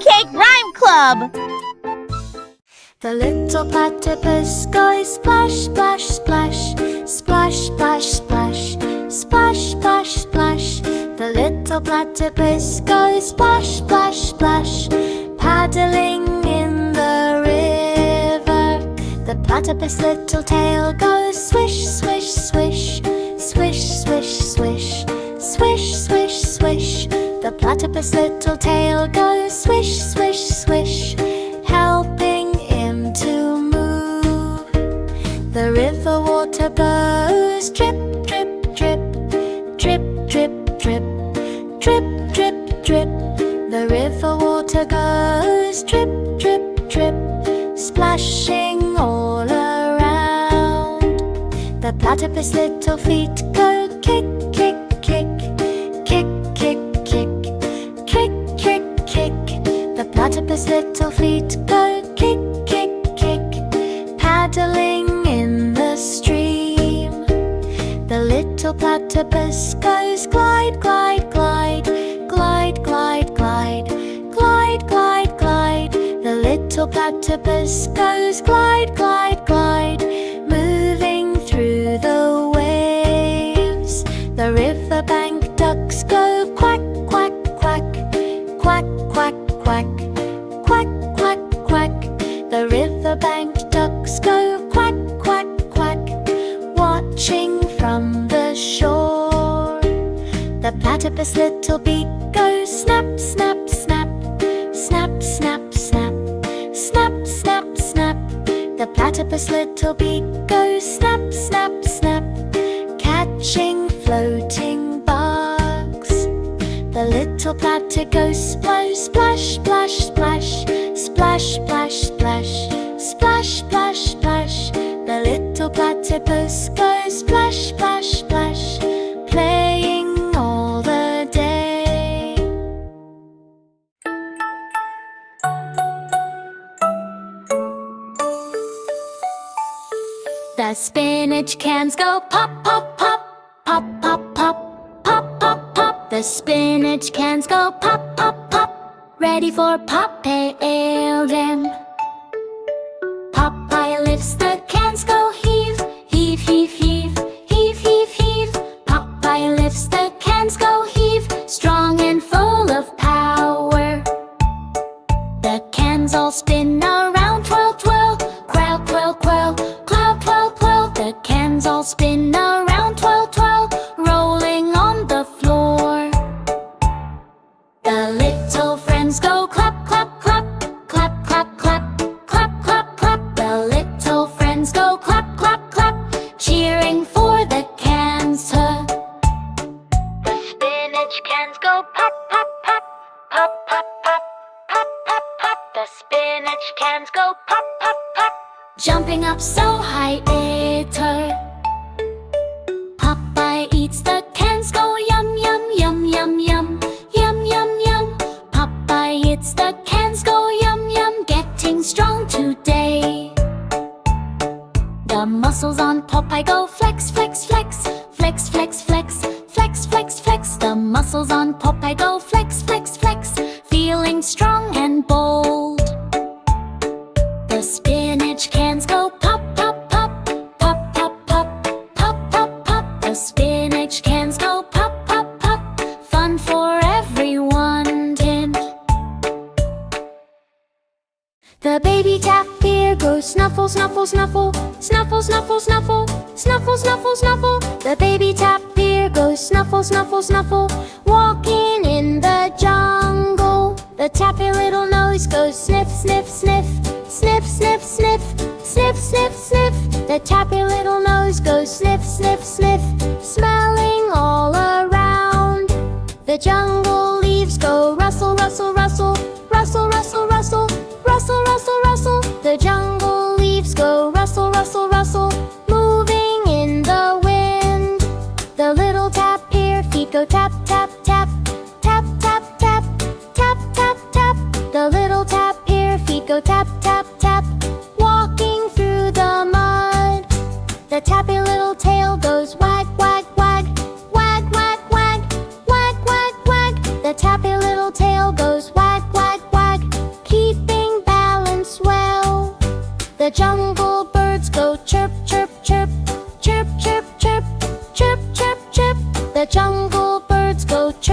Pancake Rhyme Club! The little platypus goes splash, splash, splash, splash, splash, splash, splash, splash, splash. The little platypus goes splash, splash, splash, paddling in the river. The platypus' little tail goes swish, swish, swish, swish, swish, swish, swish, swish, swish. The platypus' little tail goes swish, swish, swish, helping him to move. The river water goes drip, drip, drip, drip, drip, drip, drip, drip, drip. The river water goes drip, drip, drip, splashing all around. The platypus' little feet go kick, kick, kick, kick, kick, kick, kick, kick, kick. The platypus' little feet go kick, kick, kick, paddling in the stream. The little platypus goes glide, glide, glide, glide, glide, glide, glide, glide, glide. The little platypus goes glide, glide, glide, moving through the waves. The riverbank ducks go quack, quack, quack, quack, quack, quack, quack, quack, quack. The riverbank ducks go quack, quack, quack, watching from the shore. The platypus' little beak goes snap, snap, snap, snap, snap, snap, snap, snap, snap. The platypus' little beak goes snap, snap, snap, catching floating bugs. The little platypus goes splash, splash, splash, splash, splash, splash, splash, splash, splash, splash. The little platypus goes splash, splash, splash, playing all the day. The spinach cans go pop, pop, pop, pop, pop, pop, pop, pop, pop. The spinach cans go pop, pop, pop, ready for Popeye them. Popeye lifts the cans, go heave, heave, heave, heave, heave, heave, heave. Popeye lifts the cans, go heave, strong and full of power. The cans all spin around, twirl, twirl, quirl, quirl, quirl, quirl, quirl, quirl. The cans all spin around, twirl, twirl, rolling on the floor. The little friends go clap, clap, clap, clap, clap, clap, clap, clap, clap. The little friends go clap, clap, clap, cheering for the cans to. The spinach cans go pop, pop, pop, pop, pop, pop, pop, pop, pop. The spinach cans go pop, pop, pop, jumping up so high it hurt. Popeye eats the cans, go yum, yum, yum, yum, yum, yum, yum, yum. Popeye eats the cans, go yum, yum, getting strong today. The muscles on Popeye go flex, flex, flex, flex, flex, flex, flex, flex, flex. The muscles on Popeye go flex, flex, flex, feeling strong and bold. The spinach cans go pop, pop, pop, pop, pop, pop, pop, pop, pop. The spinach cans go pop, pop, pop, fun for everyone. Tint. The baby tapir goes snuffle, snuffle, snuffle, snuffle, snuffle, snuffle, snuffle, snuffle, snuffle. The baby tapir goes snuffle, snuffle, snuffle, walking in the jungle. The tappy little nose goes sniff, sniff, sniff, sniff, sniff, sniff, sniff, sniff, sniff. The tappy little nose goes sniff, sniff, sniff, smelling all around. The jungle leaves go rustle, rustle, rustle, rustle, rustle, rustle, rustle, rustle, rustle. The jungle leaves go rustle, rustle, rustle, moving in the wind. The little tapir feet go tap, tap, tap, tap, tap, tap, tap, tap, tap. The little tapir feet go tap, tap, tap, walking through the mud. The tappy little tail goes wag, wag, wag, wag, wag, wag, wag, wag, wag. The tappy little tail goes wag, wag, wag,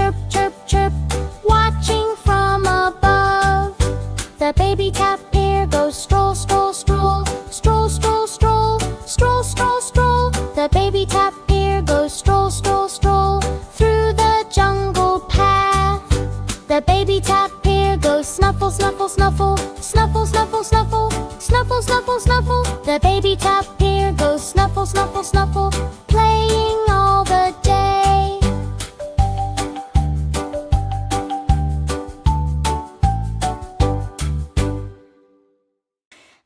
chirp, chirp, chirp, watching from above. The baby tapir goes stroll, stroll, stroll, stroll, stroll, stroll, stroll, stroll, stroll. The baby tapir goes stroll, stroll, stroll through the jungle path. The baby tapir goes snuffle, snuffle, snuffle, snuffle, snuffle, snuffle, snuffle, snuffle, snuffle. The baby tapir goes snuffle, snuffle, snuffle, playing all the day.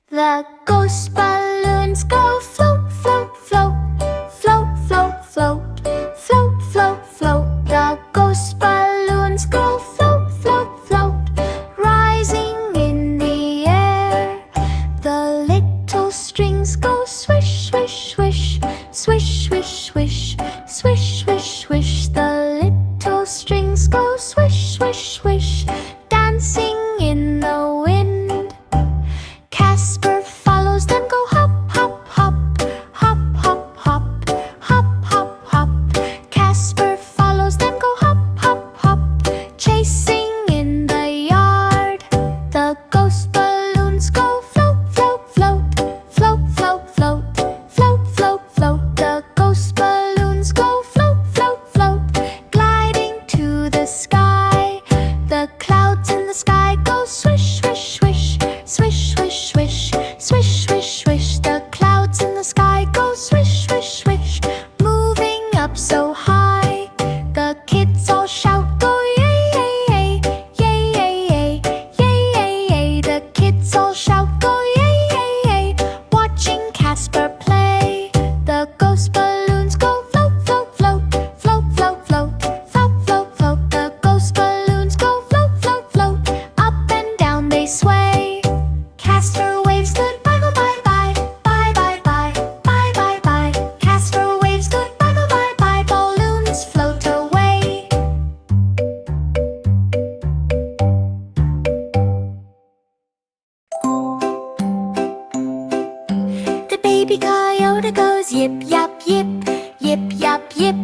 The ghost balloons go float, float, float, float, float, float, float, float, float. The ghost balloons go float, float, float, rising in the air. The little strings go swish, swish, swish, swish, swish, swish, swish, swish, swish. The little strings go swish, swish, swish, dancing in the wind. Casper follows them, go hop, hop, hop, hop, hop, hop, hop, hop, hop. Casper follows them, go hop, hop, hop, chasing in the yard. The ghost balloons go float, float, float, float, float, float, float, float, float. The ghost balloons go float, float, float, gliding to the sky. The clouds in the sky go swish, swish, swish, swish, swish, swish, swish, swish, swish. The clouds in the sky go swish, swish, swish, moving up so high. The kids all shout, go yay, yay, yay, yay, yay, yay, yay, yay. The kids all shout, go yay, yay, yay, watching Casper play. The ghost balloons go float, float, float, float, float, float, float, float, float. The ghost balloons go float, float, float, up and down they sway. Casper waves goodbye, go bye bye, bye bye bye, bye bye bye. Casper waves goodbye, go bye bye, balloons float away. The baby coyote goes yip yap yip, yip yap yip,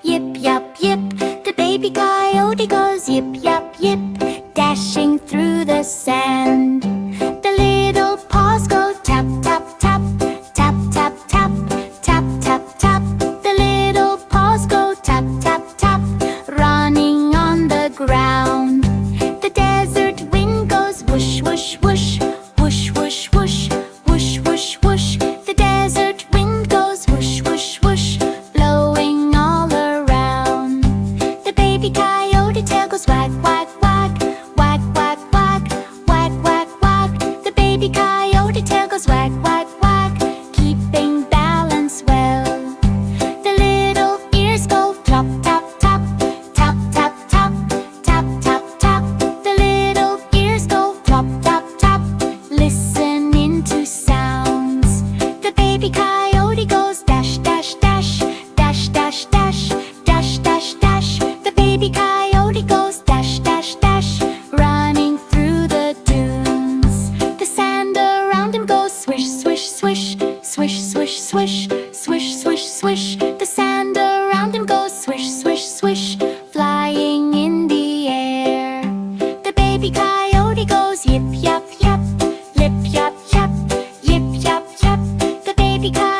yip yap yip. The baby coyote goes yip yap yip, dashing through the sand. The little paws go tap, tap, tap, tap, tap, tap, tap, tap, tap. The little paws go tap, tap, tap, running on the ground. The desert wind goes whoosh, whoosh, whoosh, whoosh, whoosh, whoosh, whoosh, whoosh, whoosh. The desert wind goes whoosh, whoosh, whoosh, blowing all around. The baby coyote tail goes wag, wag, wag, wag, wag, wag, wag, wag, wag. The baby coyote tail goes wag, wag, wag, keeping balance well. The little ears go plop, tap, tap, tap, tap, tap, tap, tap, tap. The little ears go plop, tap, tap, listening to sounds. The baby coyote goes dash, dash, dash, dash, dash, dash, dash, dash, dash. The baby coyote goes dash, dash, dash, running through the dunes. The sand around him goes swish, swish, swish, swish, swish, swish, swish, swish, swish. The sand around him goes swish, swish, swish, flying in the air. The baby coyote goes yip, yap, yap, lip, yap, yap, yip, yap, yap. The baby coyote